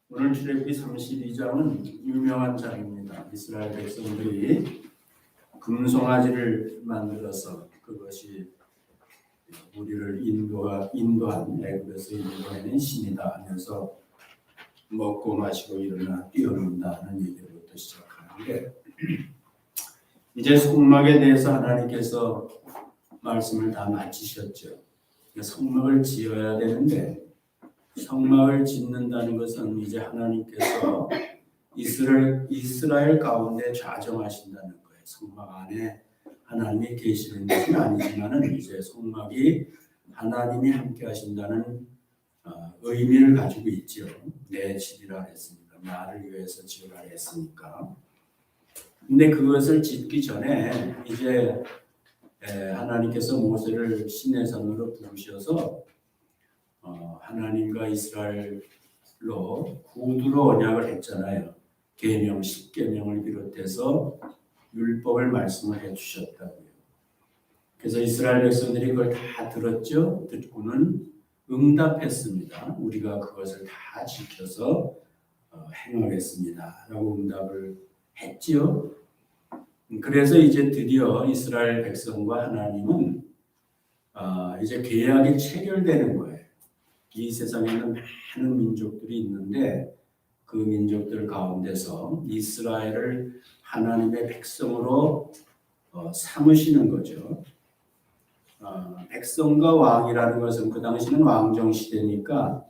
오늘 출애굽기 32장은 유명한 장입니다. 이스라엘 백성들이 금송아지를 만들어서 그것이 우리를 인도한 애굽에서 인도하는 신이다 하면서 먹고 마시고 일어나 뛰어논다는 얘기로부터 시작하는데, 이제 성막에 대해서 하나님께서 말씀을 다 마치셨죠. 성막을 지어야 되는데, 성막을 짓는다는 것은 이제 하나님께서 이스라엘 가운데 좌정하신다는 거예요. 성막 안에 하나님이 계시는 것은 아니지만은 이제 성막이 하나님이 함께 하신다는 의미를 가지고 있죠. 내 집이라 했으니까, 나를 위해서 지으라 했으니까. 근데 그것을 짓기 전에 이제 하나님께서 모세를 시내산으로 부르셔서 하나님과 이스라엘로 구두로 언약을 했잖아요. 계명, 10계명을 비롯해서 율법을 말씀을 해주셨다고요. 그래서 이스라엘 백성들이 그걸 다 들었죠. 듣고는 응답했습니다. 우리가 그것을 다 지켜서 행하겠습니다 라고 응답을 했지요. 그래서 이제 드디어 이스라엘 백성과 하나님은 이제 계약이 체결되는 거예요. 이 세상에는 많은 민족들이 있는데 그 민족들 가운데서 이스라엘을 하나님의 백성으로 삼으시는 거죠. 백성과 왕이라는 것은 그 당시는 왕정 시대니까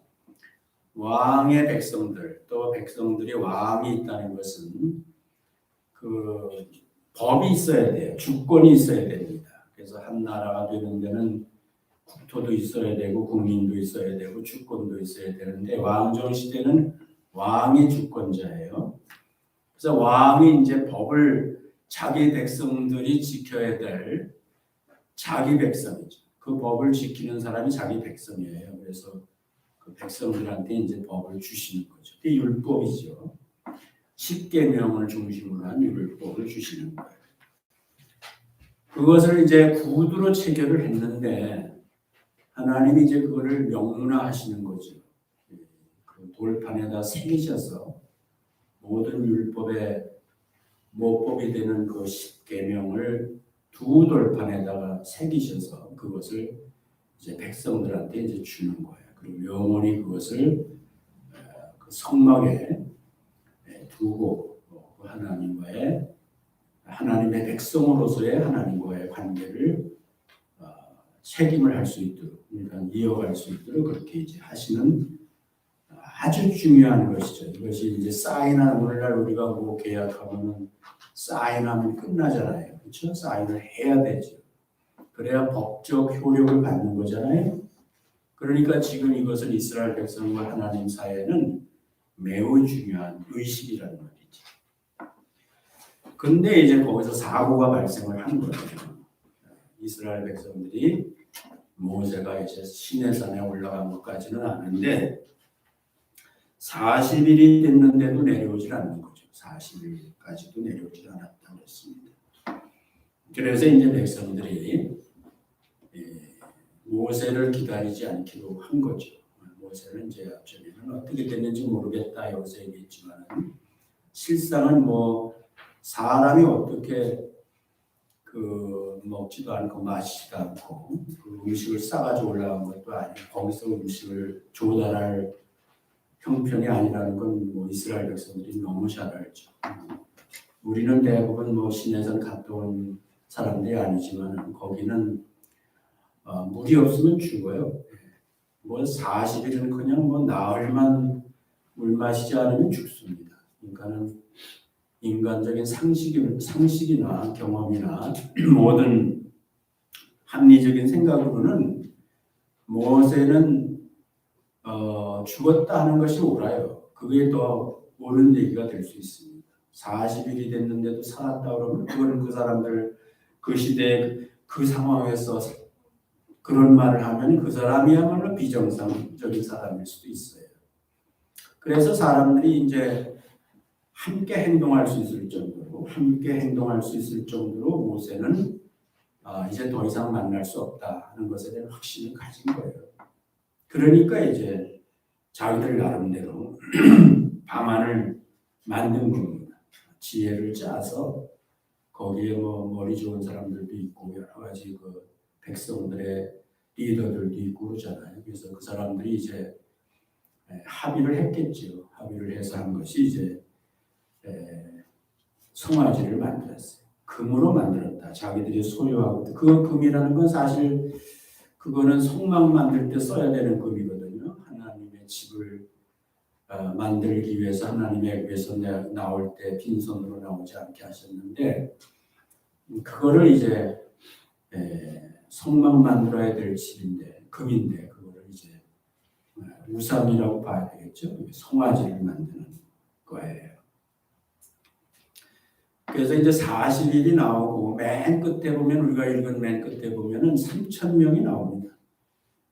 왕의 백성들, 또 백성들이 왕이 있다는 것은 그 법이 있어야 돼요. 주권이 있어야 됩니다. 그래서 한 나라가 되는 데는 국토도 있어야 되고 국민도 있어야 되고 주권도 있어야 되는데, 왕정 시대는 왕이 주권자예요. 그래서 왕이 이제 법을 자기 백성들이 지켜야 될 자기 백성이죠. 그 법을 지키는 사람이 자기 백성이에요. 그래서 그 백성들한테 이제 법을 주시는 거죠. 이게 율법이죠. 10계명을 중심으로 한 율법을 주시는 거예요. 그것을 이제 구두로 체결을 했는데 하나님이 이제 그거를 명문화하시는 거죠. 그 돌판에다 새기셔서 모든 율법의 모법이 되는 그 10계명을 두 돌판에다가 새기셔서 그것을 이제 백성들한테 이제 주는 거예요. 그리고 영원히 그것을 그 성막에 두고 하나님의 백성으로서의 하나님과의 관계를 책임을 할 수 있도록, 그러니까 이어갈 수 있도록 그렇게 이제 하시는 아주 중요한 것이죠. 이것이 이제 사인한, 오늘날 우리가 뭐 계약하면은 사인하면 끝나잖아요. 그렇죠? 사인을 해야 되죠. 그래야 법적 효력을 갖는 거잖아요. 그러니까 지금 이것은 이스라엘 백성과 하나님 사이에는 매우 중요한 의식이라는 말이죠. 근데 이제 거기서 사고가 발생을 한 거예요. 이스라엘 백성들이 모세가 이제 시내산에 올라간 것까지는 아는데 40일이 됐는데도 내려오질 않는 거죠. 40일까지도 내려오질 않았다고 했습니다. 그래서 이제 백성들이 모세를 기다리지 않기로 한 거죠. 모세는 이제 앞전에는 어떻게 됐는지 모르겠다 여기서 얘기했지만 실상은 뭐 사람이 어떻게 그 먹지도 않고 마시지도 않고 그 음식을 싸가지고 올라간 것도 아니고 거기서 음식을 조달할 형편이 아니라는 건 뭐 이스라엘 백성들이 너무 잘 알죠. 우리는 대부분 뭐 시내산 갔다 온 사람들이 아니지만 거기는 물이 없으면 죽어요. 뭐 40일은 그냥 뭐 나흘만 물 마시지 않으면 죽습니다. 그러니까는 인간적인 상식이나 경험이나 모든 합리적인 생각으로는 모세는 죽었다 하는 것이 옳아요. 그게 더 옳은 얘기가 될 수 있습니다. 40일이 됐는데도 살았다 그러면 그거는 그 사람들 그 시대 그 상황에서 그런 말을 하면 그 사람이야말로 비정상적인 사람일 수도 있어요. 그래서 사람들이 이제 함께 행동할 수 있을 정도로 모세는 이제 더 이상 만날 수 없다 하는 것에 대한 확신을 가진 거예요. 그러니까 이제 자기들 나름대로 방안을 만든 겁니다. 지혜를 짜서 거기에 뭐 머리 좋은 사람들도 있고 여러 가지 그 백성들의 리더들도 있고 그러잖아요. 그래서 그 사람들이 이제 합의를 했겠죠. 합의를 해서 한 것이 이제 송아지를 만들었어요. 금으로 만들었다. 자기들이 소유하고 그 금이라는 건 사실 그거는 성막 만들 때 써야 되는 금이거든요. 하나님의 집을 만들기 위해서 하나님의 위해서 나올 때 빈손으로 나오지 않게 하셨는데 그거를 이제 성막 만들어야 될 집인데 금인데 그거를 이제 우상이라고 봐야 되겠죠. 송아지를 만드는 거예요. 그래서 이제 40일이 나오고 맨 끝에 보면 우리가 읽은 맨 끝에 보면은 3,000명이 나옵니다.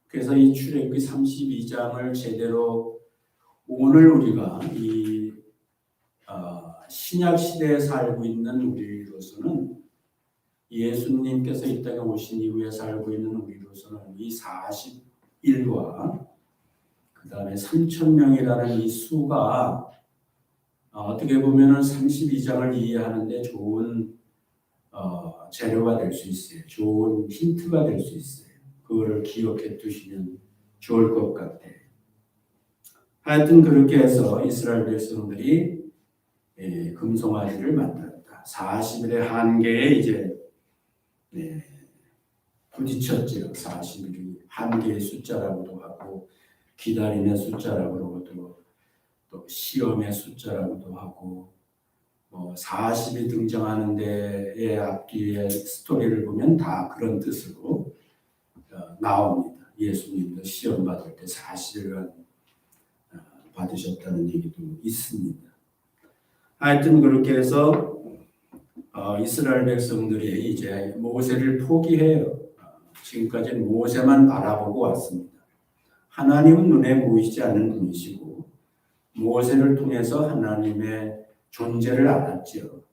그래서 이 출애굽기 32장을 제대로 오늘 우리가 이 신약 시대에 살고 있는 우리로서는 예수님께서 이 땅에 오신 이후에 살고 있는 우리로서는 이 40일과 그 다음에 3,000명이라는 이 수가 어떻게 보면은 32장을 이해하는데 좋은 재료가 될 수 있어요. 좋은 힌트가 될 수 있어요. 그거를 기억해 두시면 좋을 것 같아요. 하여튼 그렇게 해서 이스라엘 백성들이 금송아지를 만들었다. 40일의 한계에 이제 부딪혔죠. 40일이 한계의 숫자라고도 하고 기다림의 숫자라고도 또 시험의 숫자라고도 하고 40이 등장하는 데의 앞뒤의 스토리를 보면 다 그런 뜻으로 나옵니다. 예수님도 시험 받을 때 40일간 받으셨다는 얘기도 있습니다. 하여튼 그렇게 해서 이스라엘 백성들이 이제 모세를 포기해요. 지금까지는 모세만 바라보고 왔습니다. 하나님은 눈에 보이지 않는 분이시고 모세를 통해서 하나님의 존재를 알았죠.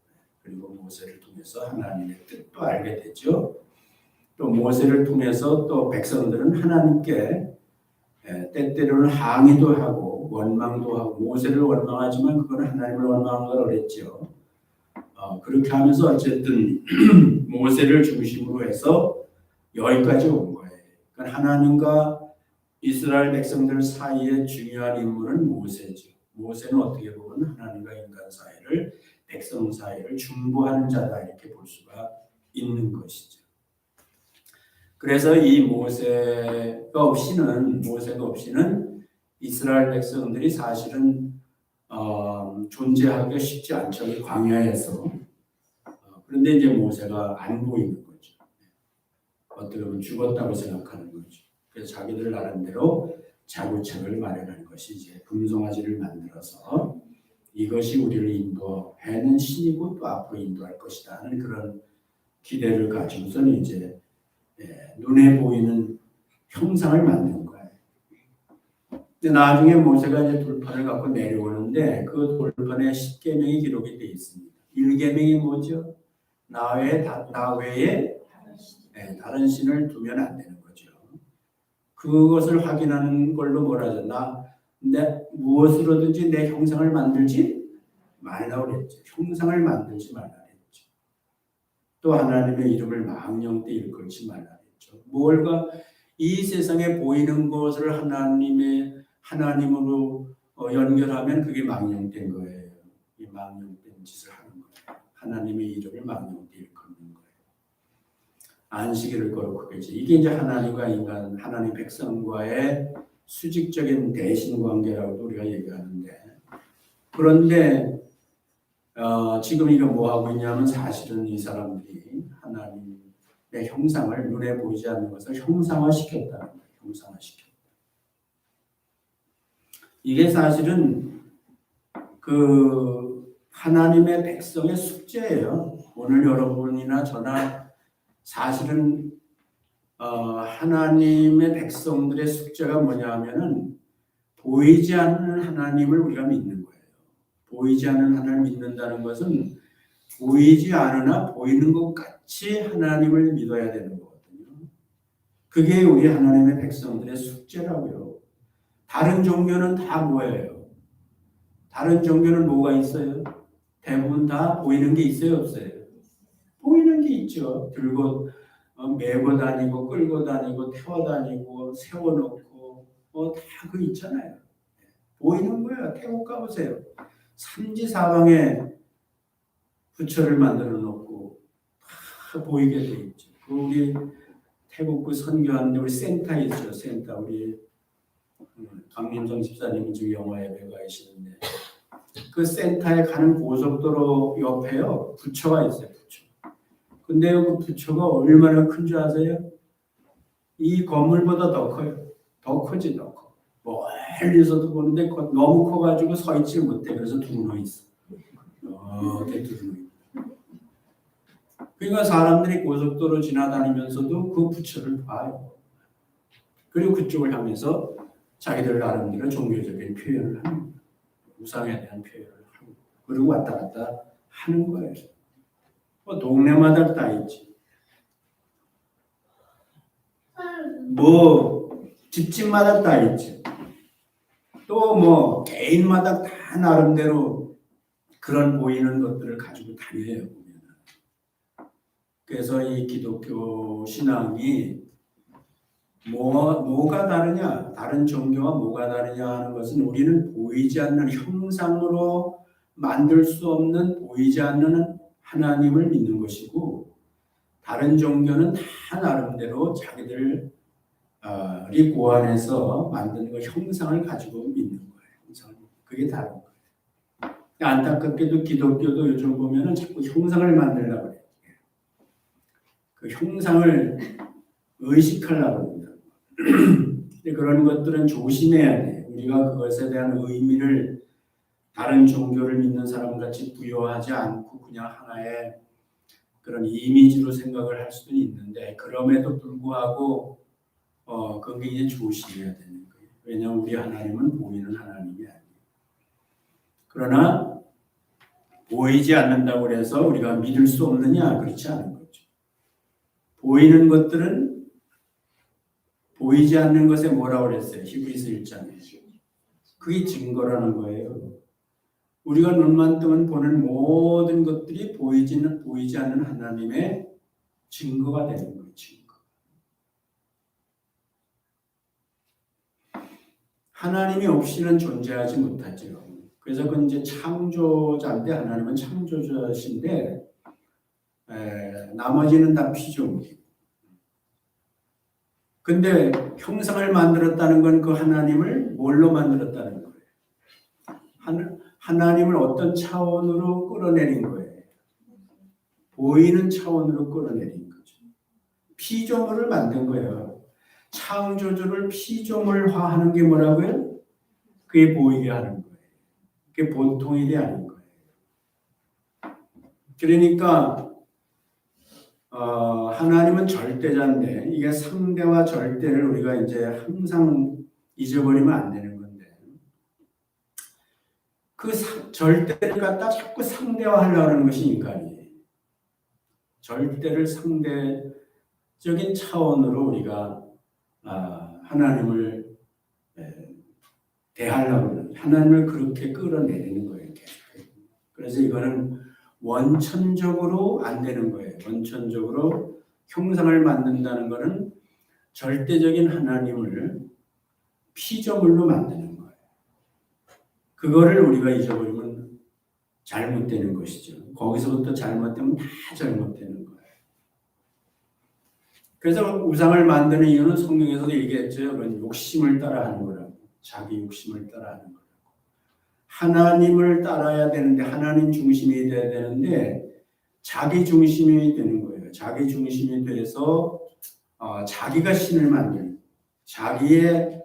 그리고 모세를 통해서 하나님의 뜻도 알게 되죠. 또 모세를 통해서 또 백성들은 하나님께 때때로는 항의도 하고 원망도 하고 모세를 원망하지만 그건 하나님을 원망한 걸 어랬죠. 그렇게 하면서 어쨌든 모세를 중심으로 해서 여기까지 온 거예요. 그러니까 하나님과 이스라엘 백성들 사이에 중요한 인물은 모세죠. 모세는 어떻게 보면 하나님과 인간 사이를 백성 사이를 중보하는 자다 이렇게 볼 수가 있는 것이죠. 그래서 이 모세가 없이는 이스라엘 백성들이 사실은 존재하기가 쉽지 않죠. 광야에서. 그런데 이제 모세가 안 보이는 거죠. 어떻게 보면 죽었다고 생각하는 거죠. 그래서 자기들 나름대로 자구책을 마련한 것이 이제 금송아지를 만들어서 이것이 우리를 인도하는 신이고 또 앞으로 인도할 것이다 하는 그런 기대를 가지고서는 이제 눈에 보이는 형상을 만든 거예요. 근데 나중에 모세가 이제 돌판을 갖고 내려오는데 그 돌판에 10계명이 기록이 되어 있습니다. 1계명이 뭐죠? 나 외에 다른 신을 두면 안 되는 거죠. 그것을 확인하는 걸로 뭐라죠? 내 무엇으로든지 내 형상을 만들지 말라고 그랬죠. 형상을 만들지 말라 그랬죠. 또 하나님의 이름을 망령되이 일컬지 말라 그랬죠. 뭘까? 이 세상에 보이는 것을 하나님으로 연결하면 그게 망령된 거예요. 이 망령된 짓을 하는 거예요. 하나님의 이름을 망령되이 일컫는 거예요. 안식일을 거룩하겠지. 이게 이제 하나님과 인간, 하나님 백성과의 수직적인 대신 관계라고도 우리가 얘기하는데, 그런데 지금 이거 뭐 하고 있냐면 사실은 이 사람들이 하나님의 형상을 눈에 보이지 않는 것을 형상화시켰다는 거예요. 형상화시켰다. 이게 사실은 그 하나님의 백성의 숙제예요. 오늘 여러분이나 저나 사실은 하나님의 백성들의 숙제가 뭐냐 하면은 보이지 않는 하나님을 우리가 믿는 거예요. 보이지 않는 하나님을 믿는다는 것은 보이지 않으나 보이는 것 같이 하나님을 믿어야 되는 거거든요. 그게 우리 하나님의 백성들의 숙제라고요. 다른 종교는 다 뭐예요? 다른 종교는 뭐가 있어요? 대부분 다 보이는 게 있어요, 없어요? 보이는 게 있죠. 들고 메고 다니고 끌고 다니고 태워 다니고 세워놓고 다 그 있잖아요. 보이는 거예요. 태국 가보세요. 삼지사방에 부처를 만들어 놓고 다 보이게 돼 있죠. 우리 태국 그 선교하는데 우리 센터 있죠. 센터 우리 강민정 집사님이 지금 영화 예배 가시는데 그 센터에 가는 고속도로 옆에요 부처가 있어요. 부처. 근데 그 부처가 얼마나 큰 줄 아세요? 이 건물보다 더 커요. 더 크지 더 커. 멀리서도 보는데 너무 커가지고 서 있지 못해. 그래서 두루누 있어. 두루누. 그러니까 사람들이 고속도로 지나다니면서도 그 부처를 봐요. 그리고 그쪽을 향해서 자기들 나름대로 종교적인 표현을 합니다. 우상에 대한 표현을 하고 그리고 왔다 갔다 하는 거예요. 동네마다 다 있지. 집집마다 다 있지. 또 개인마다 다 나름대로 그런 보이는 것들을 가지고 다녀요. 그래서 이 기독교 신앙이 뭐가 다르냐, 다른 종교와 뭐가 다르냐 하는 것은 우리는 보이지 않는 형상으로 만들 수 없는 보이지 않는 하나님을 믿는 것이고 다른 종교는 다 나름대로 자기들이 고안해서 만든 그 형상을 가지고 믿는 거예요. 그게 다른 거예요. 안타깝게도 기독교도 요즘 보면은 자꾸 형상을 만들려고 해요. 그 형상을 의식하려고 합니다. 그런 것들은 조심해야 돼. 우리가 그것에 대한 의미를 다른 종교를 믿는 사람같이 부여하지 않고 그냥 하나의 그런 이미지로 생각을 할 수도 있는데 그럼에도 불구하고 그게 이제 조심해야 되는 거예요. 왜냐하면 우리 하나님은 보이는 하나님이 아니에요. 그러나 보이지 않는다고 해서 우리가 믿을 수 없느냐? 그렇지 않은 거죠. 보이는 것들은 보이지 않는 것에 뭐라고 그랬어요? 히브리서 1장에. 그게 증거라는 거예요. 우리가 눈만 뜨면 보는 모든 것들이 보이지 않는 하나님의 증거가 되는 거예요. 증거. 하나님이 없이는 존재하지 못하죠. 그래서 그 이제 창조자인데 하나님은 창조자신데 나머지는 다 피조물이고. 근데 형상을 만들었다는 건 그 하나님을 뭘로 만들었다는 거예요? 하나님을 어떤 차원으로 끌어내린 거예요? 보이는 차원으로 끌어내린 거죠. 피조물을 만든 거예요. 창조주를 피조물화하는 게 뭐라고요? 그게 보이게 하는 거예요. 그게 보통 일이 아닌 거예요. 그러니까 하나님은 절대자인데 이게 상대와 절대를 우리가 이제 항상 잊어버리면 안 되는 건데 그 절대를 갖다 자꾸 상대화하려고 하는 것이 인간이에요. 절대를 상대적인 차원으로 우리가 하나님을 대하려고 하는 하나님을 그렇게 끌어내리는 거예요. 그래서 이거는 원천적으로 안 되는 거예요. 원천적으로 형상을 만든다는 것은 절대적인 하나님을 피조물로 만드는 거예요. 그거를 우리가 잊어버리면 잘못되는 것이죠. 거기서부터 잘못되면 다 잘못되는 거예요. 그래서 우상을 만드는 이유는 성경에서도 얘기했죠. 그런 욕심을 따라하는 거라고. 자기 욕심을 따라하는 거라고. 하나님을 따라야 되는데 하나님 중심이 돼야 되는데 자기 중심이 되는 거예요. 자기 중심이 돼서 자기가 신을 만드는 자기의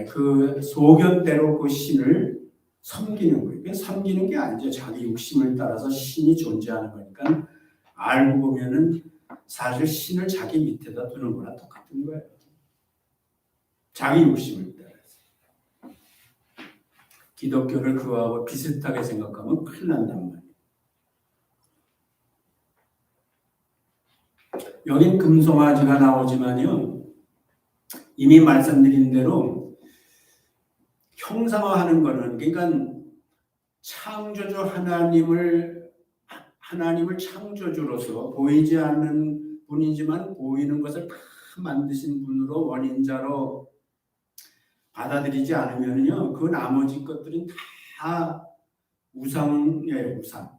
그 소견대로 그 신을 섬기는 거예요. 섬기는 게 아니죠. 자기 욕심을 따라서 신이 존재하는 거니까 알고 보면은 사실 신을 자기 밑에다 두는 거랑 똑같은 거예요. 자기 욕심을 따라서. 기독교를 그거하고 비슷하게 생각하면 큰일 난단 말이에요. 여긴 금송아지가 나오지만요. 이미 말씀드린 대로 형상화하는 거는 그러니까 창조주 하나님을 창조주로서 보이지 않는 분이지만 보이는 것을 다 만드신 분으로 원인자로 받아들이지 않으면요, 그 나머지 것들은 다 우상의 우상.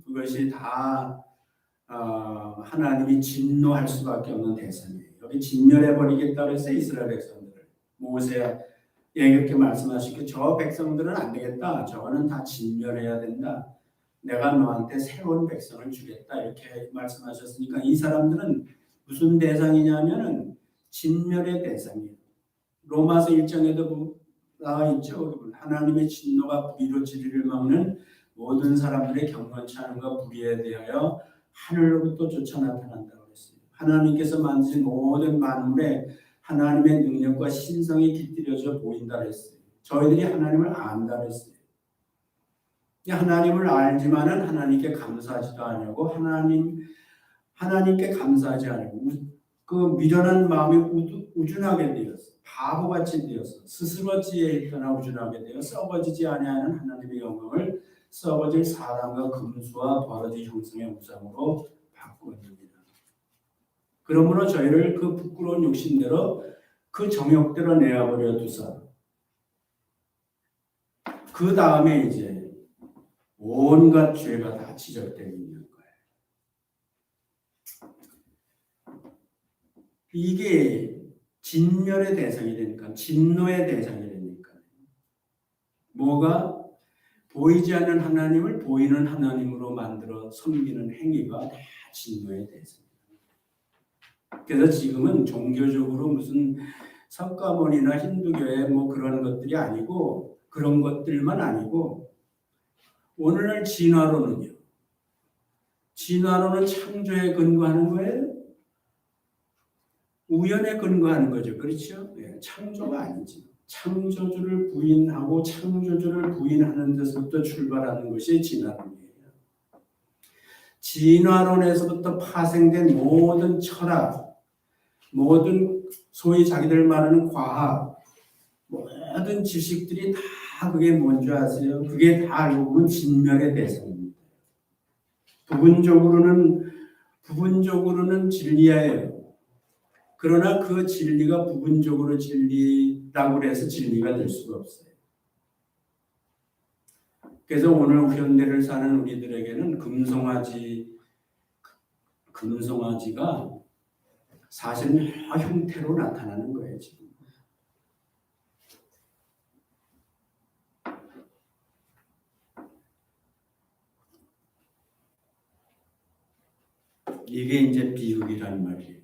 그것이 다 하나님이 진노할 수밖에 없는 대상이에요. 여기 진멸해 버리겠다고 해서 이스라엘 백성들을 모세에게 그렇게 말씀하시고 저 백성들은 안 되겠다. 저거는 다 진멸해야 된다. 내가 너한테 새로운 백성을 주겠다. 이렇게 말씀하셨으니까 이 사람들은 무슨 대상이냐면은 진멸의 대상이에요. 로마서 1장에도 나와 있죠. 하나님의 진노가 불의로 진리를 막는 모든 사람들의 경건치 않음과 불의에 대하여 하늘로부터 쫓아 나타난다고 했어요. 하나님께서 만드신 모든 만물에 하나님의 능력과 신성이 깃들여져 보인다 했어요. 저희들이 하나님을 안다 했어요. 하나님을 알지만은 하나님께 감사하지도 않냐고 하나님께 감사하지 않고 그 미련한 마음이 우준하게 되었어. 바보같이 되어서 스스로 지혜에 떠나 우준하게 되어 썩어지지 아니하는 하나님의 영광을 썩어질 사람과 금수와 버러지 형상의 우상으로 바꾸었습니다. 그러므로 저희를 그 부끄러운 욕심대로 그 정욕대로 내어버려 두사 그 다음에 이제 온갖 죄가 다 지적되고 있는 거예요. 이게 진멸의 대상이 되니까 진노의 대상이 되니까 뭐가 보이지 않는 하나님을 보이는 하나님으로 만들어 섬기는 행위가 다 진노의 대상입니다. 그래서 지금은 종교적으로 무슨 석가모니나 힌두교의 뭐 그런 것들이 아니고 그런 것들만 아니고 오늘날 진화론은 창조에 근거하는 거예요? 우연에 근거하는 거죠. 그렇죠? 네, 창조가 아니지. 창조주를 부인하고 창조주를 부인하는 데서부터 출발하는 것이 진화론이에요. 진화론에서부터 파생된 모든 철학, 모든 소위 자기들 말하는 과학, 모든 지식들이 다 그게 뭔지 아세요? 그게 다 알고 보면 진멸의 대상입니다. 부분적으로는 진리예요. 그러나 그 진리가 부분적으로 진리라고 해서 진리가 될 수가 없어요. 그래서 오늘 현대를 사는 우리들에게는 금송아지가 사실은 여러 형태로 나타나는 거예요. 지금. 이게 이제 비극이란 말이에요.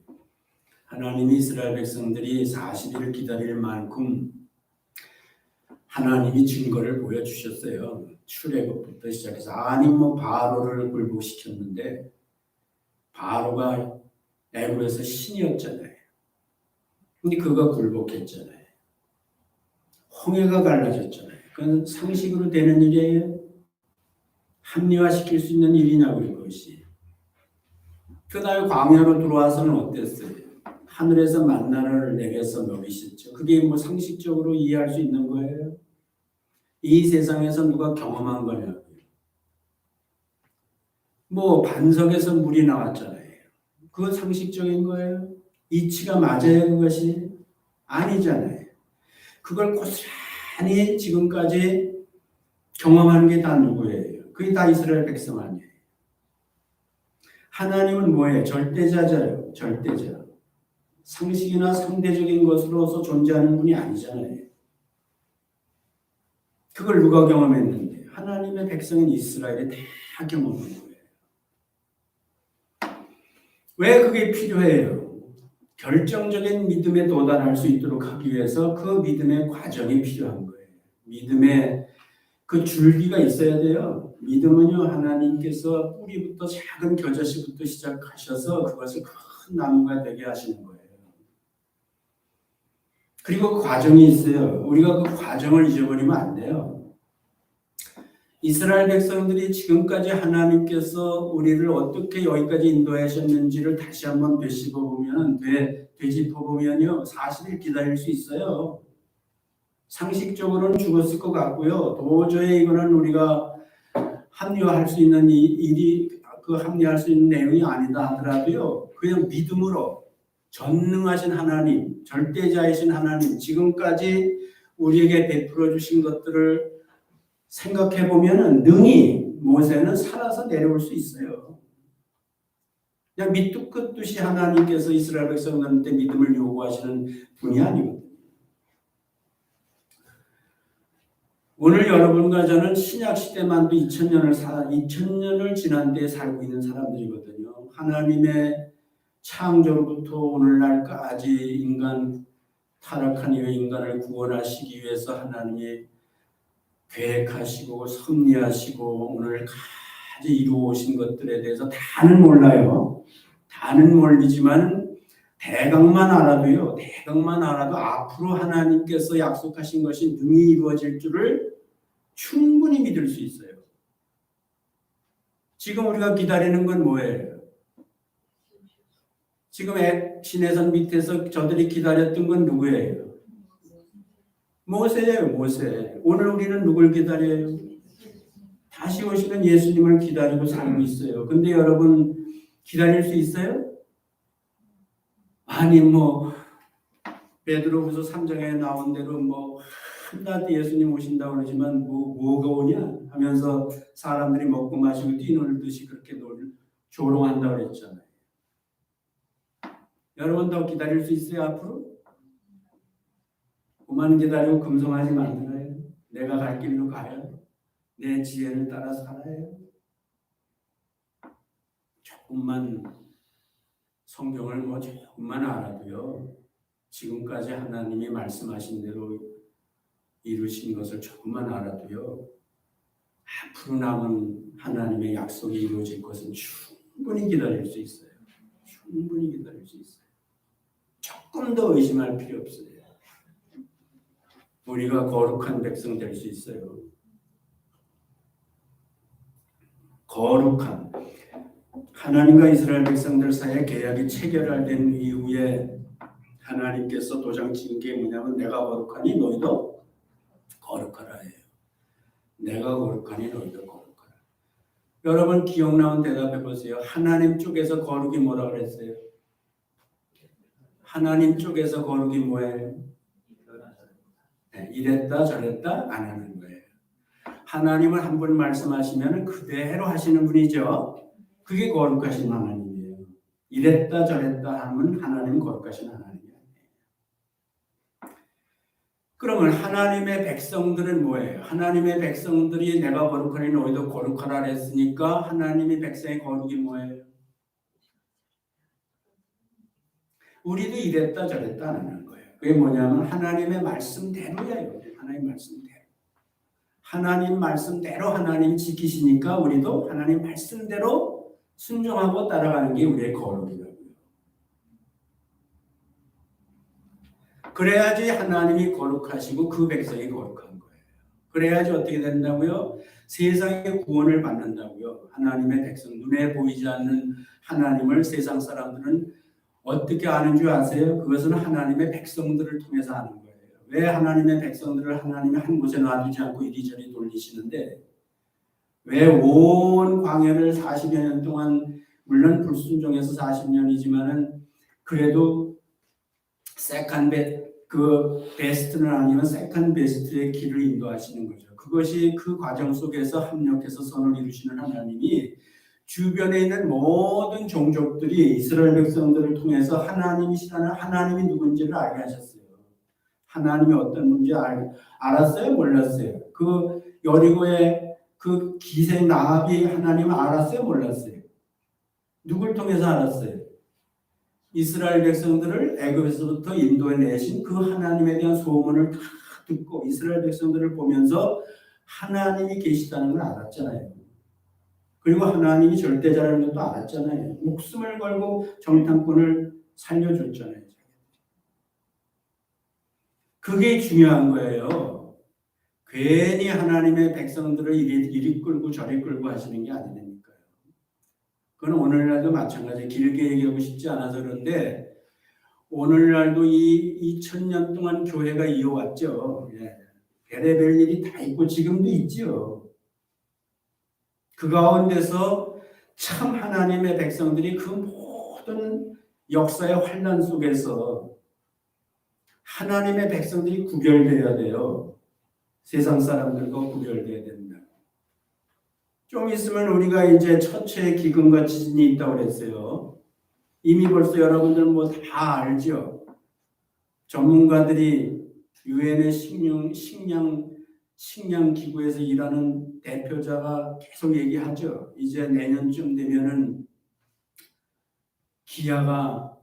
하나님이 이스라엘 백성들이 40일을 기다릴 만큼 하나님이 증거를 보여주셨어요. 출애굽부터 시작해서 바로를 굴복시켰는데 바로가 애굽에서 신이었잖아요. 근데 그가 굴복했잖아요. 홍해가 갈라졌잖아요. 그건 상식으로 되는 일이에요. 합리화시킬 수 있는 일이냐고 이것이. 그 다음에 광야로 들어와서는 어땠어요? 하늘에서 만나를 내려서 먹이셨죠. 그게 뭐 상식적으로 이해할 수 있는 거예요? 이 세상에서 누가 경험한 거냐고요. 뭐 반석에서 물이 나왔잖아요. 그건 상식적인 거예요? 이치가 맞아요 그것이? 아니잖아요. 그걸 고스란히 지금까지 경험하는 게 다 누구예요? 그게 다 이스라엘 백성 아니에요. 하나님은 뭐예요? 절대자잖아요. 절대자. 상식이나 상대적인 것으로서 존재하는 분이 아니잖아요. 그걸 누가 경험했는데? 하나님의 백성인 이스라엘이 다 경험한 거예요. 왜 그게 필요해요? 결정적인 믿음에 도달할 수 있도록 하기 위해서 그 믿음의 과정이 필요한 거예요. 믿음의 그 줄기가 있어야 돼요. 믿음은요, 하나님께서 뿌리부터 작은 겨자씨부터 시작하셔서 그것을 큰 나무가 되게 하시는 거예요. 그리고 그 과정이 있어요. 우리가 그 과정을 잊어버리면 안 돼요. 이스라엘 백성들이 지금까지 하나님께서 우리를 어떻게 여기까지 인도하셨는지를 다시 한번 되짚어보면요. 40일 기다릴 수 있어요. 상식적으로는 죽었을 것 같고요. 도저히 이거는 우리가 합리화할 수 있는 일이 합리화할 수 있는 내용이 아니다 하더라도요. 그냥 믿음으로 전능하신 하나님, 절대자이신 하나님, 지금까지 우리에게 베풀어 주신 것들을 생각해 보면은 능히 모세는 살아서 내려올 수 있어요. 그냥 밑도 끝듯이 하나님께서 이스라엘 백성들한테 믿음을 요구하시는 분이 아니거든요. 오늘 여러분과 저는 신약 시대만도 2000년을 지난 데에 살고 있는 사람들이거든요. 하나님의 창조로부터 오늘날까지 인간 타락한 이후 인간을 구원하시기 위해서 하나님이 계획하시고 섭리하시고 오늘까지 이루어오신 것들에 대해서 다는 몰라요. 다는 모르지만 대강만 알아도 앞으로 하나님께서 약속하신 것이 능히 이루어질 줄을 충분히 믿을 수 있어요. 지금 우리가 기다리는 건 뭐예요? 지금 시내산 밑에서 저들이 기다렸던 건 누구예요? 모세예요, 모세. 오늘 우리는 누굴 기다려요? 다시 오시는 예수님을 기다리고 살고 있어요. 근데 여러분 기다릴 수 있어요? 아니 베드로후서 3장에 나온 대로 한낮에 예수님 오신다고 그러지만 뭐가 오냐 하면서 사람들이 먹고 마시고 뛰놀듯이 그렇게 조롱한다고 그랬잖아요. 여러분 더 기다릴 수 있어요 앞으로? 그만 기다리고 금송아지 만들어요. 내가 갈 길로 가요. 내 지혜를 따라 살아요. 조금만 성경을 조금만 알아도요. 지금까지 하나님이 말씀하신 대로 이루신 것을 조금만 알아도요. 앞으로 남은 하나님의 약속이 이루어질 것은 충분히 기다릴 수 있어요. 충분히 기다릴 수 있어요. 조금 더 의심할 필요 없어요. 우리가 거룩한 백성 될 수 있어요. 거룩한 하나님과 이스라엘 백성들 사이에 계약이 체결된 이후에 하나님께서 도장 찍은 게 뭐냐면 내가 거룩하니 너희도 거룩하라 해요. 내가 거룩하니 너희도 거룩하라. 여러분 기억나는 대답해 보세요. 하나님 쪽에서 거룩이 뭐라 그랬어요? 하나님 쪽에서 거룩이 뭐예요? 이랬다 저랬다 안 하는 거예요. 하나님은 한 번 말씀하시면 그대로 하시는 분이죠. 그게 거룩하신 하나님이에요. 이랬다 저랬다 하면 하나님은 거룩하신 하나님이 아니에요. 그러면 하나님의 백성들은 뭐예요? 하나님의 백성들이 내가 거룩하니 너희도 거룩하라 했으니까 하나님의 백성의 거룩이 뭐예요? 우리도 이랬다 저랬다 안 하는 거예요. 그게 뭐냐면 하나님의 말씀대로예요. 하나님 말씀대로. 하나님 말씀대로 하나님 지키시니까 우리도 하나님 말씀대로 순종하고 따라가는 게 우리의 거룩이라고요. 그래야지 하나님이 거룩하시고 그 백성이 거룩한 거예요. 그래야지 어떻게 된다고요? 세상의 구원을 받는다고요. 하나님의 백성, 눈에 보이지 않는 하나님을 세상 사람들은 어떻게 아는 줄 아세요? 그것은 하나님의 백성들을 통해서 아는 거예요. 왜 하나님의 백성들을 하나님이 한 곳에 놔두지 않고 이리저리 돌리시는데 왜 온 광야를 40여 년 동안 물론 불순종해서 40년이지만은 그래도 베스트는 아니면 세컨 베스트의 길을 인도하시는 거죠. 그것이 그 과정 속에서 합력해서 선을 이루시는 하나님이 주변에 있는 모든 종족들이 이스라엘 백성들을 통해서 하나님이시라는 하나님이 누군지를 알게 하셨어요. 하나님이 어떤 분인지 알았어요? 몰랐어요? 그 여리고의 그 기생 라합이 하나님을 알았어요? 몰랐어요? 누굴 통해서 알았어요? 이스라엘 백성들을 애굽에서부터 인도해 내신 그 하나님에 대한 소문을 다 듣고 이스라엘 백성들을 보면서 하나님이 계시다는 걸 알았잖아요. 그리고 하나님이 절대자라는 것도 알았잖아요. 목숨을 걸고 정탐꾼을 살려줬잖아요. 그게 중요한 거예요. 괜히 하나님의 백성들을 이리 끌고 저리 끌고 하시는 게 아니니까요. 그건 오늘날도 마찬가지예요. 길게 얘기하고 싶지 않아서 그런데 오늘날도 이 2000년 동안 교회가 이어왔죠. 예. 별의별 일이 다 있고 지금도 있지요. 그 가운데서 참 하나님의 백성들이 그 모든 역사의 환난 속에서 하나님의 백성들이 구별되어야 돼요. 세상 사람들과 구별되어야 된다. 좀 있으면 우리가 이제 처처의 기근과 지진이 있다고 그랬어요. 이미 벌써 여러분들 뭐 다 알죠. 전문가들이 유엔의 식량 기구에서 일하는 대표자가 계속 얘기하죠. 이제 내년쯤 되면은 기아가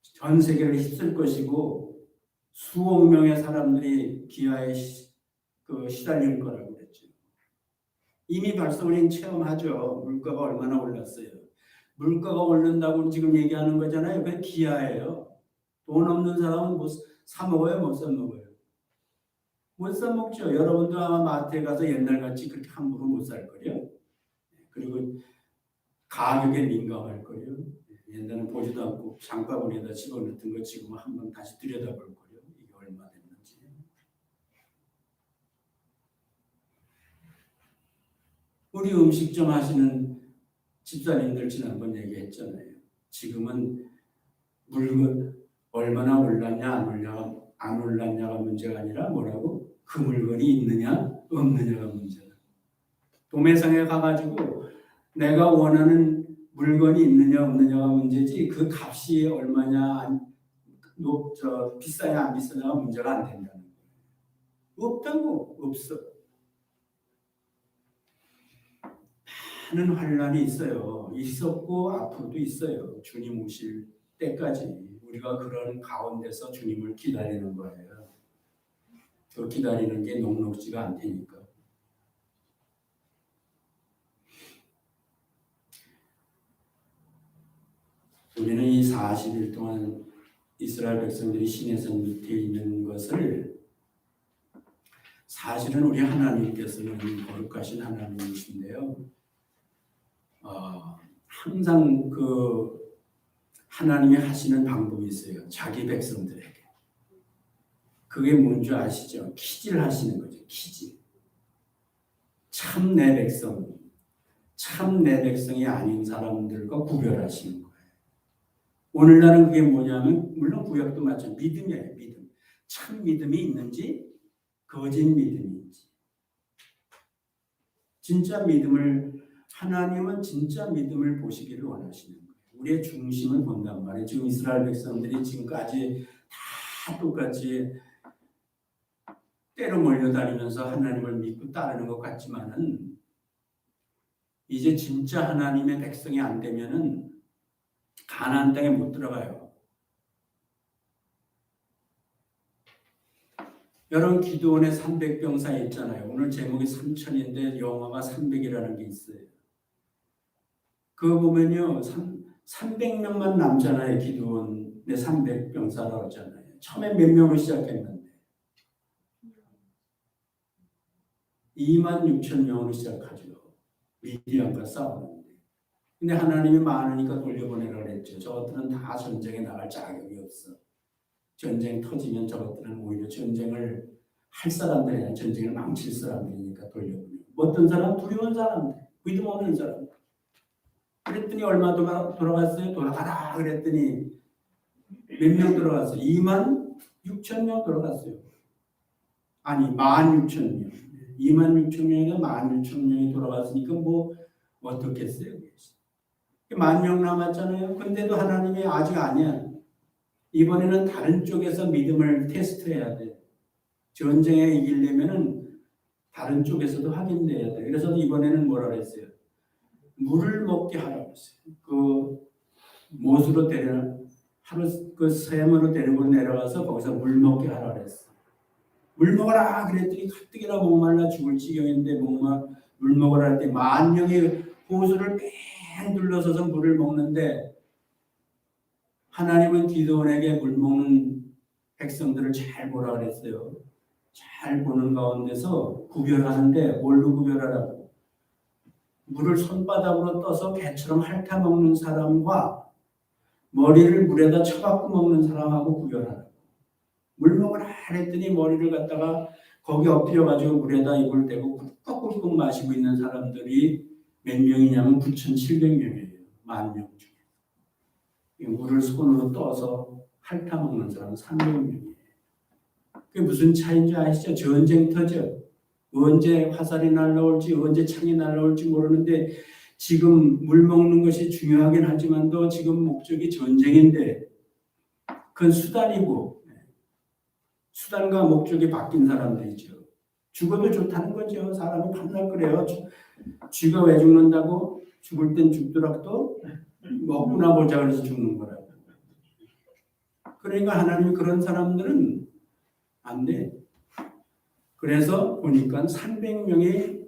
전 세계를 휩쓸 것이고 수억 명의 사람들이 기아에 시달릴 거라고 그랬죠. 이미 벌써 우리는 체험하죠. 물가가 얼마나 올랐어요. 물가가 오른다고 지금 얘기하는 거잖아요. 그게 기아예요. 돈 없는 사람은 뭐 사 먹어요? 못 사 먹어요? 못 사 먹죠. 여러분도 아마 마트에 가서 옛날같이 그렇게 함부로 못 살 거예요. 그리고 가격에 민감할 거예요. 옛날에는 보지도 않고 장바구니에다 집어넣던 거 지금은 한번 다시 들여다볼 거예요. 이게 얼마 됐는지. 우리 음식점 하시는 집사님들 지난번 얘기했잖아요. 지금은 물건 얼마나 올랐냐 안 올랐냐가 문제가 아니라 뭐라고? 그 물건이 있느냐 없느냐가 문제다. 도매상에 가가지고 내가 원하는 물건이 있느냐 없느냐가 문제지 그 값이 얼마냐 비싸냐 안 비싸냐가 문제가 안 된다는 거예요. 없다고. 없어. 많은 환란이 있어요. 있었고 앞으로도 있어요. 주님 오실 때까지 우리가 그런 가운데서 주님을 기다리는 거예요. 그 기다리는 게 녹록지가 않다니까. 우리는 이 40일 동안 이스라엘 백성들이 시내산 밑에 있는 것을 사실은 우리 하나님께서는 거룩하신 하나님이신데요. 항상 그 하나님이 하시는 방법이 있어요. 자기 백성들에게. 그게 뭔지 아시죠? 키질 하시는 거죠. 키질. 참 내 백성, 참 내 백성이 아닌 사람들과 구별하시는 거예요. 오늘날은 그게 뭐냐면 물론 구약도 마찬가지로 믿음이에요. 믿음. 참 믿음이 있는지 거짓 믿음인지. 진짜 믿음을 하나님은 진짜 믿음을 보시기를 원하시는 거예요. 우리의 중심을 본단 말이에요. 지금 이스라엘 백성들이 지금까지 다 똑같이 때로 몰려다니면서 하나님을 믿고 따르는 것 같지만은 이제 진짜 하나님의 백성이 안 되면은 가나안 땅에 못 들어가요. 여러분 기드온의 300병사 있잖아요. 오늘 제목이 3000인데 영어가 300이라는 게 있어요. 그거 보면요. 300명만 남잖아요. 기드온의 300병사라고 하잖아요. 처음에 몇 명으로 시작했는데 26,000명으로 시작하죠. 미디안과 싸우는데. 근데 하나님이 많으니까 돌려보내라고 했죠. 저것들은 다 전쟁에 나갈 자격이 없어. 전쟁 터지면 저것들은 오히려 전쟁을 할 사람들이 아니라 전쟁을 망칠 사람들이니까 돌려보내고. 어떤 사람? 두려운 사람들, 믿음 없는 사람. 그랬더니 얼마 돌아갔어요? 돌아가라 그랬더니 몇 명 돌아갔어요? 26,000명 돌아갔어요. 아니 16,000명. 26,000명에서 16,000명이 돌아갔으니까 뭐 어떻겠어요? 10,000명 남았잖아요. 근데도 하나님이 아직 아니야. 이번에는 다른 쪽에서 믿음을 테스트해야 돼. 전쟁에 이기려면은 다른 쪽에서도 확인돼야 돼. 그래서 이번에는 뭐라 그랬어요? 물을 먹게 하라고 했어요. 그 못으로 하루 그 샘으로 데리고 내려가서 거기서 물 먹게 하라고 했어. 물 먹어라 그랬더니 가뜩이나 목말라 죽을 지경인데 물 먹으라 할 때 10,000명의 호수를 뺑 둘러서서 물을 먹는데 하나님은 기드온에게 물 먹는 백성들을 잘 보라 그랬어요. 잘 보는 가운데서 구별하는데 뭘로 구별하라고? 물을 손바닥으로 떠서 개처럼 핥아 먹는 사람과 머리를 물에다 쳐박고 먹는 사람하고 구별하라고. 물 먹으라 그랬더니 머리를 갖다가 거기 엎드려가지고 물에다 입을 대고 꿀꺽꿀꺽 마시고 있는 사람들이 몇 명이냐면 9,700명이에요. 10,000명 중에. 물을 손으로 떠서 핥아먹는 사람은 300명이에요. 그게 무슨 차이인지 아시죠? 전쟁터죠. 언제 화살이 날라올지 언제 창이 날라올지 모르는데 지금 물 먹는 것이 중요하긴 하지만도 지금 목적이 전쟁인데 그건 수단이고 수단과 목적이 바뀐 사람들이죠. 죽어도 좋다는 거죠. 사람이 반날 그래요. 쥐가 왜 죽는다고? 죽을 땐 죽더라도 먹구나 보자 그래서 죽는 거라고. 그러니까 하나님이 그런 사람들은 안 돼. 그래서 보니까 300명이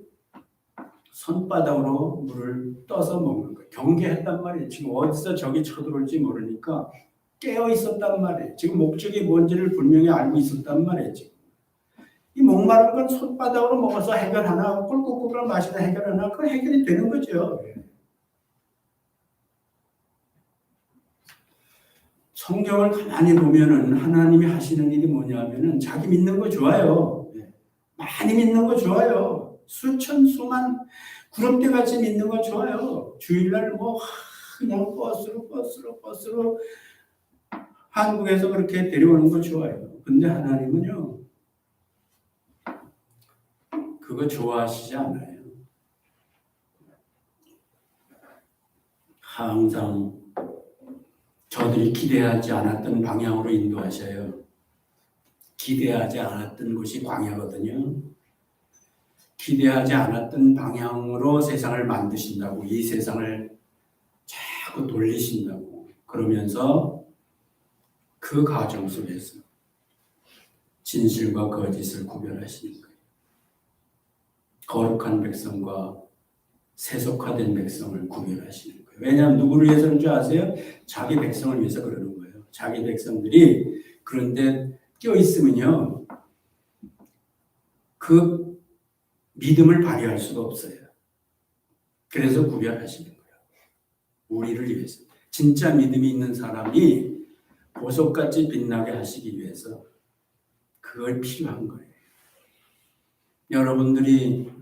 손바닥으로 물을 떠서 먹는 거예요. 경계했단 말이에요. 지금 어디서 적이 쳐들어올지 모르니까 깨어 있었단 말이에요. 지금 목적이 뭔지를 분명히 알고 있었단 말이에요. 지금. 이 목마른 건 손바닥으로 먹어서 해결하나, 꿀꿀꿀 마시다 해결하나, 그 해결이 되는 거죠. 성경을 가만히 보면은 하나님이 하시는 일이 뭐냐면은 자기 믿는 거 좋아요. 많이 믿는 거 좋아요. 수천 수만 구름대 같이 믿는 거 좋아요. 주일날 뭐 그냥 버스로 한국에서 그렇게 데려오는 거 좋아요. 근데 하나님은요 그거 좋아하시지 않아요. 항상 저들이 기대하지 않았던 방향으로 인도하셔요. 기대하지 않았던 곳이 광야거든요. 기대하지 않았던 방향으로 세상을 만드신다고, 이 세상을 자꾸 돌리신다고 그러면서 그 과정 속에서 진실과 거짓을 구별하시는 거예요. 거룩한 백성과 세속화된 백성을 구별하시는 거예요. 왜냐하면 누구를 위해서 그런 줄 아세요? 자기 백성을 위해서 그러는 거예요. 자기 백성들이 그런데 껴있으면요 그 믿음을 발휘할 수가 없어요. 그래서 구별하시는 거예요. 우리를 위해서. 진짜 믿음이 있는 사람이 보석같이 빛나게 하시기 위해서 그걸 필요한 거예요. 여러분들이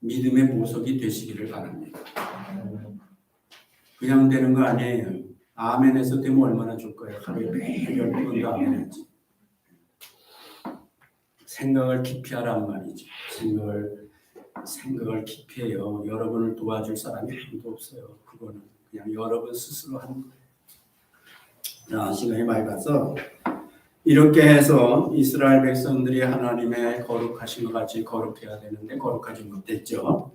믿음의 보석이 되시기를 바랍니다. 그냥 되는 거 아니에요. 아멘에서 되면 얼마나 좋을까요? 하루에 매일 10번도 아멘하지. 생각을 깊이 하란 말이죠. 생각을 깊이 해요. 여러분을 도와줄 사람이 아무도 없어요. 그거는 그냥 여러분 스스로 하는 거예요. 자, 시간이 많이 가서 이렇게 해서 이스라엘 백성들이 하나님의 거룩하신 것 같이 거룩해야 되는데 거룩하지 못했죠.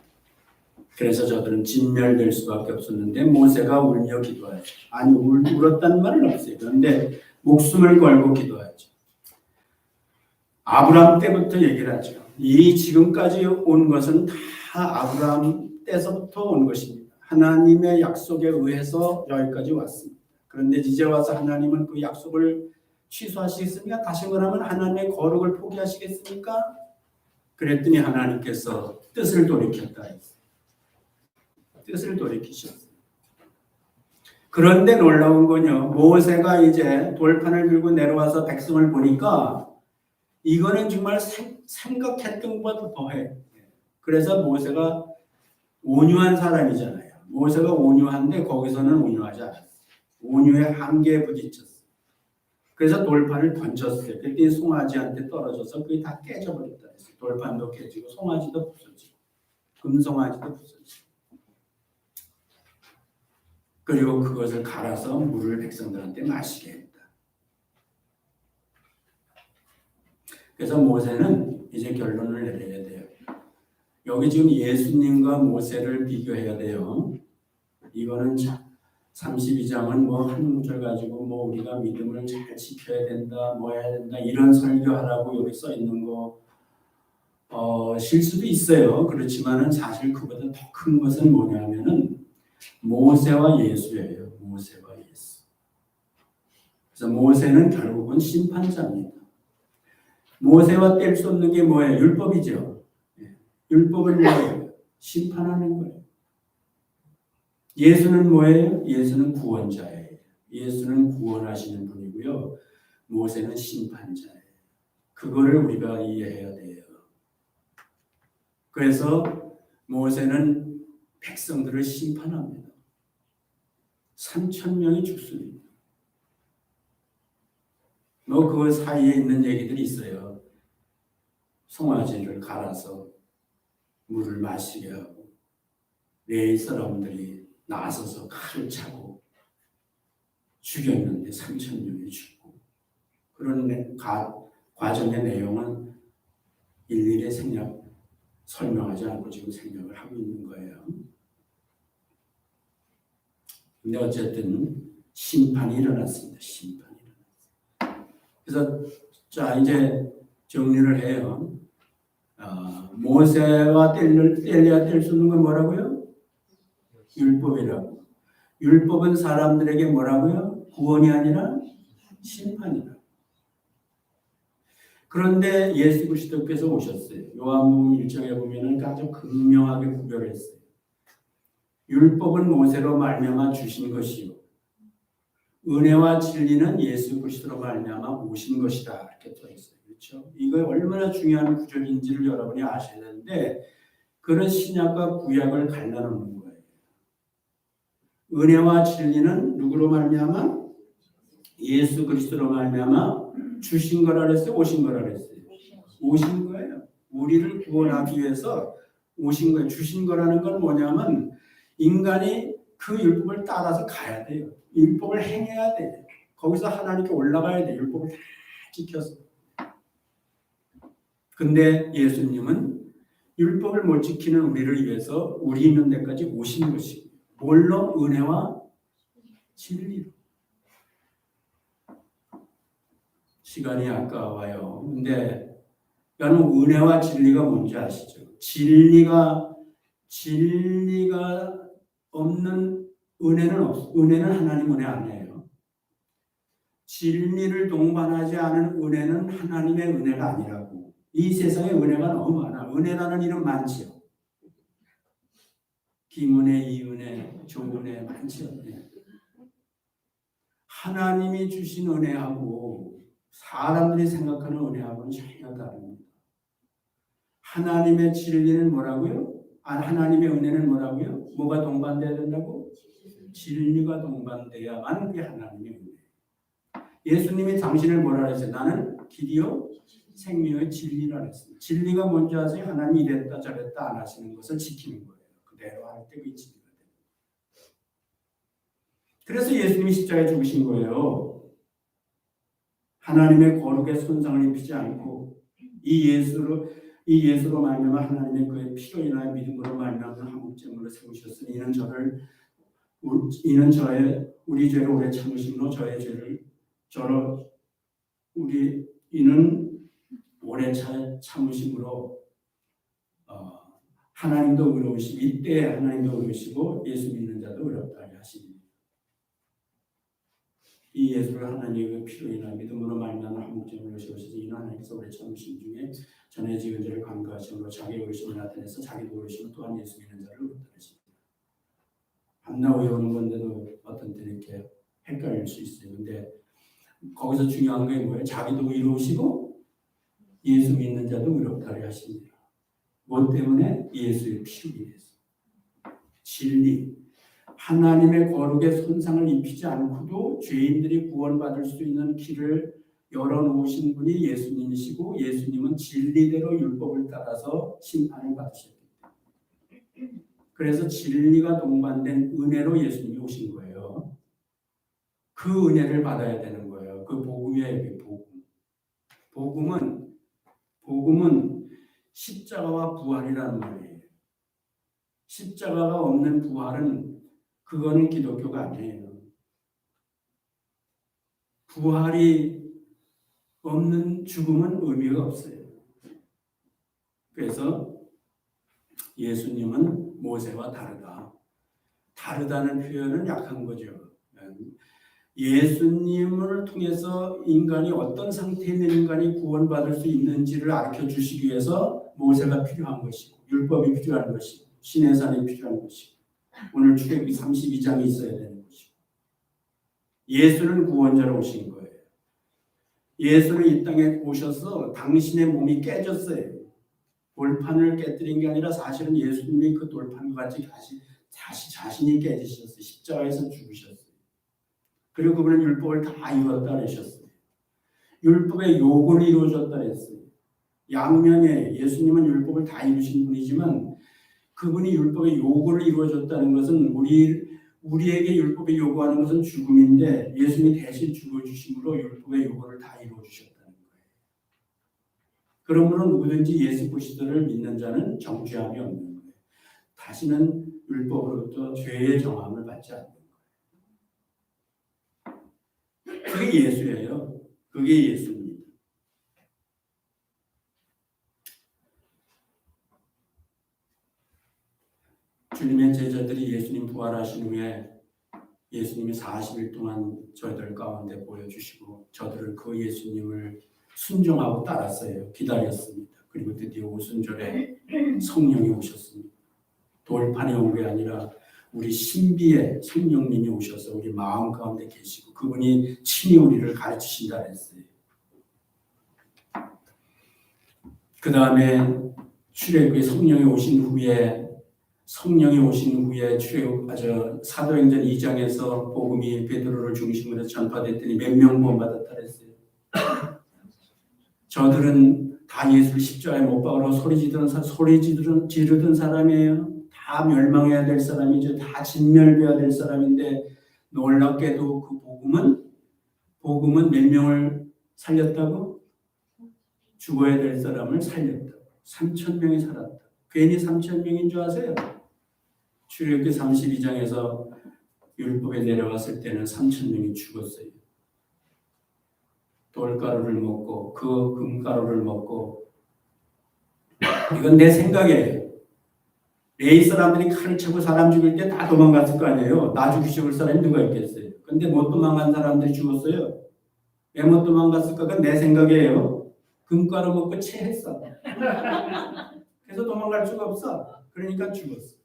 그래서 저들은 진멸될 수밖에 없었는데 모세가 울며 기도하죠. 아니 울었단 말은 없어요. 그런데 목숨을 걸고 기도하죠. 아브라함 때부터 얘기를 하죠. 이 지금까지 온 것은 다 아브라함 때서부터 온 것입니다. 하나님의 약속에 의해서 여기까지 왔습니다. 그런데 이제 와서 하나님은 그 약속을 취소하시겠습니까? 다시 말하면 하나님의 거룩을 포기하시겠습니까? 그랬더니 하나님께서 뜻을 돌이켰다 했어요. 뜻을 돌이키셨어요. 그런데 놀라운 건요. 모세가 이제 돌판을 들고 내려와서 백성을 보니까 이거는 정말 생각했던 것보다 더해. 그래서 모세가 온유한 사람이잖아요. 모세가 온유한데 거기서는 온유하지 않았어요. 온유의 한계에 부딪혔어요. 그래서 돌판을 던졌어요. 그랬더니 송아지한테 떨어져서 그게 다 깨져버렸다 했어요. 돌판도 깨지고 송아지도 부서지고 금송아지도 부서지고. 그리고 그것을 갈아서 물을 백성들한테 마시게 했다. 그래서 모세는 이제 결론을 내려야 돼요. 여기 지금 예수님과 모세를 비교해야 돼요. 이거는 32장은 뭐 한 구절 가지고 뭐 우리가 믿음을 잘 지켜야 된다, 뭐 해야 된다 이런 설교하라고 여기 써 있는 거 실수도 있어요. 그렇지만은 사실 그보다 더 큰 것은 뭐냐면은 모세와 예수예요. 모세와 예수. 그래서 모세는 결국은 심판자입니다. 모세와 뗄 수 없는 게 뭐예요? 율법이죠. 율법은 뭐예요? 심판하는 거예요. 예수는 뭐예요? 예수는 구원자예요. 예수는 구원하시는 분이고요. 모세는 심판자예요. 그거를 우리가 이해해야 돼요. 그래서 모세는 백성들을 심판합니다. 3,000명이 죽습니다. 그 사이에 있는 얘기들이 있어요. 송아지를 갈아서 물을 마시게 하고 레위 사람들이 나서서 칼을 차고 죽였는데 3,000명이 죽고 그런 과정의 내용은 일일이 설명하지 않고 지금 생략을 하고 있는 거예요. 근데 어쨌든 심판이 일어났습니다. 심판이 일어났습니다. 그래서 자 이제 정리를 해요. 모세와 뗄래야 뗄 수 있는 건 뭐라고요? 율법이라고. 율법은 사람들에게 뭐라고요? 구원이 아니라 심판이다. 그런데 예수 그리스도께서 오셨어요. 요한복음 1장에 보면은 아주 극명하게 구별했어요. 율법은 모세로 말미암아 주신 것이요 은혜와 진리는 예수 그리스도로 말미암아 오신 것이다. 이렇게 써 있어요. 그렇죠? 이거 얼마나 중요한 구절인지를 여러분이 아셔야 되는데 그런 신약과 구약을 갈라놓는 거예요. 은혜와 진리는 누구로 말미암아? 예수 그리스도로 말미암아 주신 거라 그랬어요? 오신 거라 그랬어요? 오신 거예요. 우리를 구원하기 위해서 오신 거예요. 주신 거라는 건 뭐냐면 인간이 그 율법을 따라서 가야 돼요. 율법을 행해야 돼요. 거기서 하나님께 올라가야 돼요. 율법을 다 지켜서. 근데 예수님은 율법을 못 지키는 우리를 위해서 우리 있는 데까지 오신 것이고 뭘로? 은혜와 진리로. 시간이 아까워요. 근데 여러분 은혜와 진리가 뭔지 아시죠? 진리가 없는 은혜는 없어. 은혜는 하나님 은혜 아니에요. 진리를 동반하지 않은 은혜는 하나님의 은혜가 아니라고. 이 세상에 은혜가 너무 많아. 은혜라는 이름 많지요. 김은혜, 이은혜, 조은혜 많지요. 하나님이 주신 은혜하고 사람들이 생각하는 은혜하고는 전혀 다릅니다. 하나님의 진리는 뭐라고요? 하나님의 은혜는 뭐라고요? 뭐가 동반돼야 된다고? 진리가 동반돼야만 그게 하나님의 은혜. 예수님이 당신을 뭐라 그랬어요? 나는 길이요 생명의 진리라 그랬어요. 진리가 뭔지 아세요? 하나님이 이랬다 저랬다 안 하시는 것을 지키는 거예요. 그대로 할 때 그 진리가 돼요. 그래서 예수님이 십자가에 죽으신 거예요. 하나님의 거룩의 손상을 입히지 않고 이 예수로 말미암아 하나님의 그의 피로 인하여 믿음으로 말미암아 한국제물로 세우셨으니 이는 우리 죄를 오래 참으심으로 저의 죄를 이는 오래 참으심으로 하나님도 의로우시고 이때 하나님도 의로우시고 예수 믿는 자도 의롭다 하시니 이 예수를 하나님의 피로 인하여 믿음으로 말미암아 한국제물로 세우시니 이는 하나님께서 오래 참으심 중에 전에 지은 죄를 간과하심으로 자기의 의로우심을 나타내서 자기도 의로우심을 또한 예수 믿는 자를 의롭다 하십니다. 한나 외우는 건데도 어떤 때는 이렇게 헷갈릴 수 있어요. 근데 거기서 중요한 게 뭐예요? 자기도 의로우시고 예수 믿는 자도 의롭다 하십니다. 뭐 때문에? 예수의 피로 인해서. 진리. 하나님의 거룩의 손상을 입히지 않고도 죄인들이 구원받을 수 있는 길을 열어놓으신 분이 예수님이시고 예수님은 진리대로 율법을 따라서 심판을 받으셨기 때문에 그래서 진리가 동반된 은혜로 예수님이 오신 거예요. 그 은혜를 받아야 되는 거예요. 그 복음이에요. 복음은 십자가와 부활이라는 말이에요. 십자가가 없는 부활은 그거는 기독교가 아니에요. 부활이 없는 죽음은 의미가 없어요. 그래서 예수님은 모세와 다르다. 다르다는 표현은 약한 거죠. 예수님을 통해서 인간이 어떤 상태에 있는 인간이 구원받을 수 있는지를 가르쳐 주시기 위해서 모세가 필요한 것이고 율법이 필요한 것이고 시내산이 필요한 것이고 오늘 출애굽기 32장이 있어야 되는 것이고 예수는 구원자로 오신 거예요. 예수는 이 땅에 오셔서 당신의 몸이 깨졌어요. 돌판을 깨뜨린 게 아니라 사실은 예수님이 그 돌판과 같이 다시 자신이 깨지셨어요. 십자가에서 죽으셨어요. 그리고 그분은 율법을 다 이뤘다 그러셨어요. 율법의 요구를 이루어졌다 그랬어요. 양면에 예수님은 율법을 다 이루신 분이지만 그분이 율법의 요구를 이루어졌다는 것은 우리에게 율법이 요구하는 것은 죽음인데 예수님이 대신 죽어주심으로 율법의 요구를 다 이루어주셨다는 거예요. 그러므로 누구든지 예수 그리스도를 믿는 자는 정죄함이 없는 거예요. 다시는 율법으로부터 죄의 정함을 받지 않는 거예요. 그게 예수예요. 그게 예수입니다. 주님의 제자들이 예수님 부활하신 후에 예수님이 40일 동안 저희들 가운데 보여주시고 저들을 그 예수님을 순종하고 따랐어요. 기다렸습니다. 그리고 드디어 오순절에 성령이 오셨습니다. 돌판에 온 게 아니라 우리 신비의 성령님이 오셔서 우리 마음 가운데 계시고 그분이 친히 우리를 가르치신다 했어요. 그 다음에 출애굽의 성령이 오신 후에 사도행전 2장에서 복음이 베드로를 중심으로 해서 전파됐더니 몇 명 구원받았다 그랬어요. 저들은 다 예수를 십자가에 못 박으러 소리 지르던 사람이에요. 다 멸망해야 될 사람이죠. 다 진멸되어야 될 사람인데 놀랍게도 그 복음은 몇 명을 살렸다고? 죽어야 될 사람을 살렸다고. 3,000명이 살았다. 괜히 3,000명인 줄 아세요? 출애굽기 32장에서 율법에 내려갔을 때는 3,000명이 죽었어요. 돌가루를 먹고 그 금가루를 먹고 이건 내 생각이에요. 레위 사람들이 칼을 차고 사람 죽일 때 다 도망갔을 거 아니에요. 나 죽이실 사람이 누가 있겠어요. 근데 못 도망간 사람들이 죽었어요. 왜 못 도망갔을까? 그건 내 생각이에요. 금가루 먹고 체했어. 그래서 도망갈 수가 없어. 그러니까 죽었어.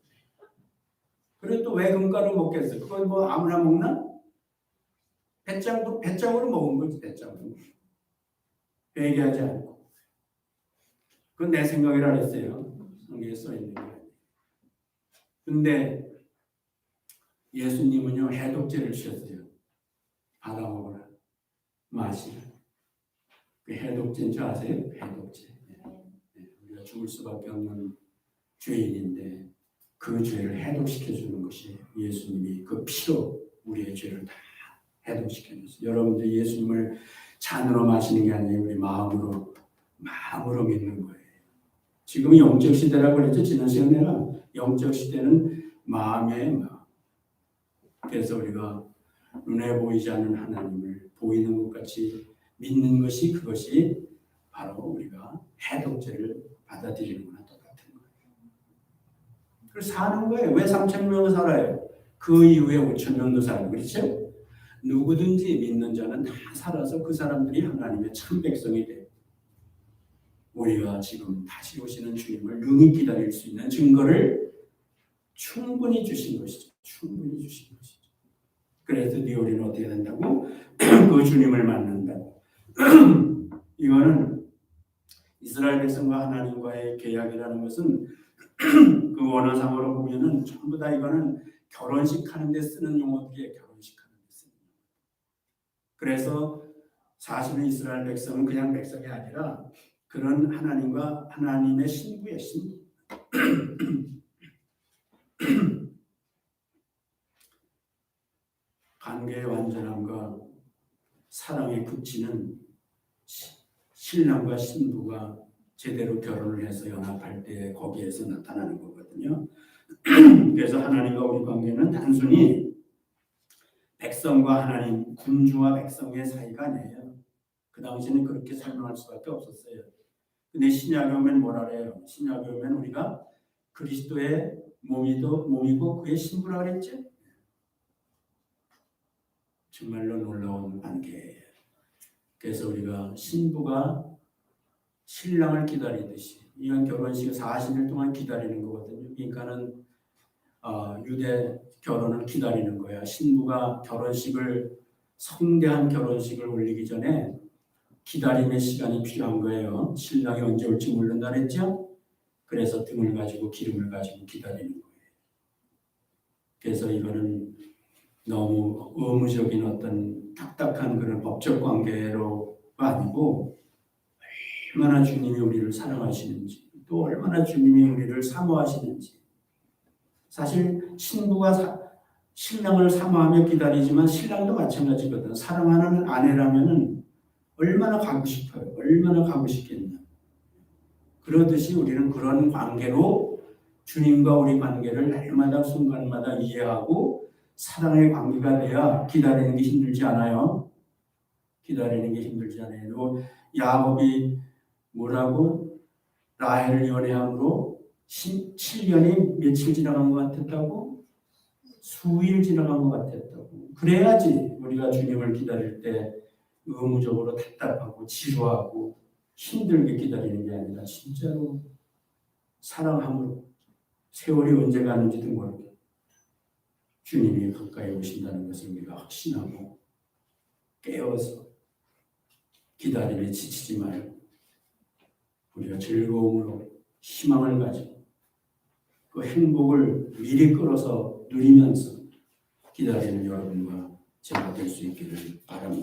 그리고 또 왜 금가루 먹겠어? 그건 뭐 아무나 먹나? 배짱으로 먹은 거지. 배짱으로. 회개하지 않고. 그건 내 생각이라 했어요. 성경에 써 있는 게. 근데 예수님은요 해독제를 주셨어요. 받아 먹어라. 마시라. 그 해독제인 줄 아세요? 해독제. 우리가 죽을 수밖에 없는 죄인인데 그 죄를 해독시켜 주는 것이 예수님이 그 피로 우리의 죄를 다 해독시켜 줬어요. 여러분들 예수님을 잔으로 마시는 게 아니에요. 우리 마음으로 믿는 거예요. 지금은 영적 시대라고 그랬죠. 지난 시간에는 영적 시대는 마음의 마음. 그래서 우리가 눈에 보이지 않는 하나님을 보이는 것 같이 믿는 것이 그것이 바로 우리가 해독제를 받아들이는 거나 똑같은 거예요. 그래서 사는 거예요. 왜 3,000명을 살아요? 그 이후에 5,000명도 살고 그렇죠? 누구든지 믿는 자는 다 살아서 그 사람들이 하나님의 참 백성이 돼요. 우리가 지금 다시 오시는 주님을 능히 기다릴 수 있는 증거를 충분히 주신 것이죠. 충분히 주신 것이죠. 그래서 우리는 어떻게 된다고? 그 주님을 만난다고. 이거는 이스라엘 백성과 하나님과의 계약이라는 것은 그 원어상으로 보면은 전부 다 이거는 결혼식 하는데 쓰는 용어들이에요. 결혼식 하는데 쓰는 용어. 그래서 사실은 이스라엘 백성은 그냥 백성이 아니라 그런 하나님과 하나님의 신부의 신부. 관계의 완전함과 사랑의 굳치는 신랑과 신부가 제대로 결혼을 해서 연합할 때 거기에서 나타나는 거거든요. 그래서 하나님과 우리 관계는 단순히 백성과 하나님, 군주와 백성의 사이가 아니에요. 그 당시에는 그렇게 설명할 수밖에 없었어요. 근데 신약에 오면 뭐라 그래요? 신약에 오면 우리가 그리스도의 몸이고 그의 신부라 그랬죠? 정말로 놀라운 관계예요. 그래서 우리가 신부가 신랑을 기다리듯이 이건 결혼식을 40일 동안 기다리는 거거든요. 그러니까는 유대 결혼을 기다리는 거야. 신부가 성대한 결혼식을 올리기 전에 기다림의 시간이 필요한 거예요. 신랑이 언제 올지 모른다 그랬죠? 그래서 등을 가지고 기름을 가지고 기다리는 거예요. 그래서 이거는 너무 의무적인 어떤 딱딱한 그런 법적 관계로가 아니고 얼마나 주님이 우리를 사랑하시는지 또 얼마나 주님이 우리를 사모하시는지. 사실 신부가 신랑을 사모하며 기다리지만 신랑도 마찬가지거든. 사랑하는 아내라면은 얼마나 가고 싶어요. 얼마나 가고 싶겠냐. 그러듯이 우리는 그런 관계로 주님과 우리 관계를 날마다 순간마다 이해하고 사랑의 관계가 돼야 기다리는 게 힘들지 않아요. 기다리는 게 힘들지 않아요. 또 야곱이 뭐라고 라헬을 연애함으로 7년이 며칠 지나간 것 같았다고? 수일 지나간 것 같았다고. 그래야지 우리가 주님을 기다릴 때 의무적으로 답답하고 지루하고 힘들게 기다리는 게 아니라 진짜로 사랑함으로 세월이 언제 가는지도 모르게 주님이 가까이 오신다는 것을 우리가 확신하고 깨어서 기다림에 지치지 말고 우리가 즐거움으로 희망을 가지고 그 행복을 미리 끌어서 누리면서 기다리는 여러분과 제가 될 수 있기를 바랍니다.